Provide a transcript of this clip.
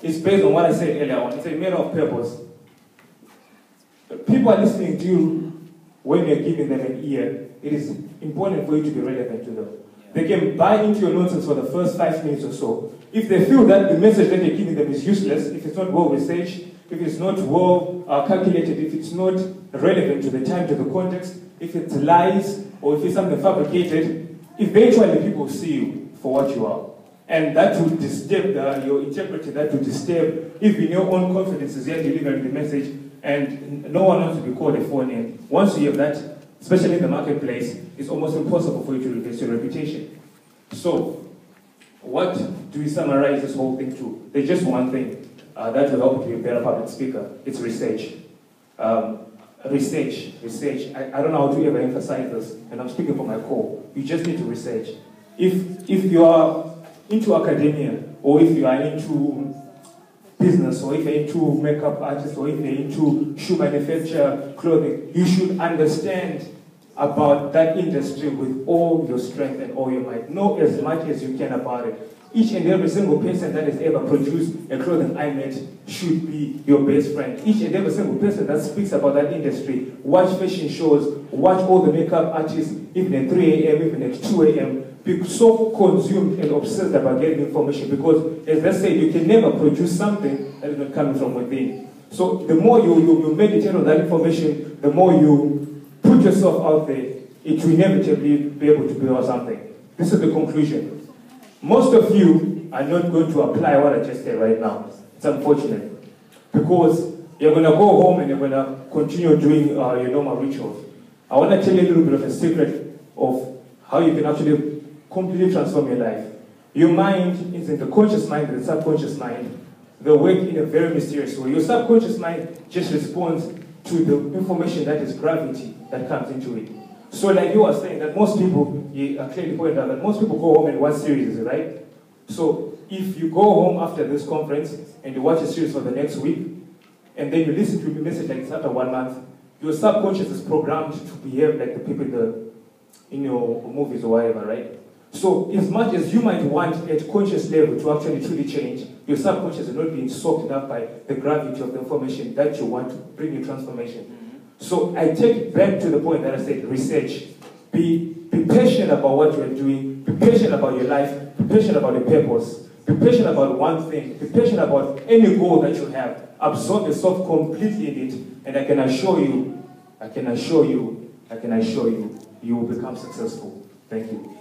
is based on what I said earlier on. It's a matter of purpose. People are listening to you when you're giving them an ear. It is important for you to be relevant to them. They can buy into your nonsense for the first 5 minutes or so. If they feel that the message that you're giving them is useless, if it's not well researched, if it's not well calculated, if it's not relevant to the time, to the context, if it's lies, or if it's something fabricated, eventually people see you for what you are. And that will disturb your integrity, that will disturb even your own confidence as you're delivering the message, and no one wants to be called a phone in. Once you have that, especially in the marketplace, it's almost impossible for you to replace your reputation. So, what do we summarize this whole thing to? There's just one thing that will help you to be a better public speaker. It's research. Research. I don't know how to ever emphasize this, and I'm speaking from my core. You just need to research. If you are into academia, or if you are into business, or if you're into makeup artists, or if you're into shoe manufacture, clothing, you should understand about that industry with all your strength and all your might. Know as much as you can about it. Each and every single person that has ever produced a clothing I made should be your best friend. Each and every single person that speaks about that industry, watch fashion shows, watch all the makeup artists, even at 3 a.m., even at 2 a.m., be so consumed and obsessed about getting information, because, as I said, you can never produce something that is not coming from within. So the more you meditate on that information, the more you put yourself out there, it will inevitably be able to build something. This is the conclusion. Most of you are not going to apply what I just said right now. It's unfortunate. Because you're going to go home and you're going to continue doing your normal rituals. I want to tell you a little bit of a secret of how you can actually completely transform your life. Your mind is in the conscious mind and the subconscious mind. They work in a very mysterious way. Your subconscious mind just responds to the information that is gravity that comes into it. So like you were saying, that most people, you clearly pointed out that most people go home and watch series, right? So if you go home after this conference and you watch a series for the next week, and then you listen to the message like this after 1 month, your subconscious is programmed to behave like the people in your movies or whatever, right? So as much as you might want at conscious level to actually truly change, your subconscious is not being soaked up by the gravity of the information that you want to bring you transformation. So I take it back to the point that I said, research. Be patient about what you are doing. Be patient about your life. Be patient about your purpose. Be patient about one thing. Be patient about any goal that you have. Absorb yourself completely in it, and I can assure you, you will become successful. Thank you.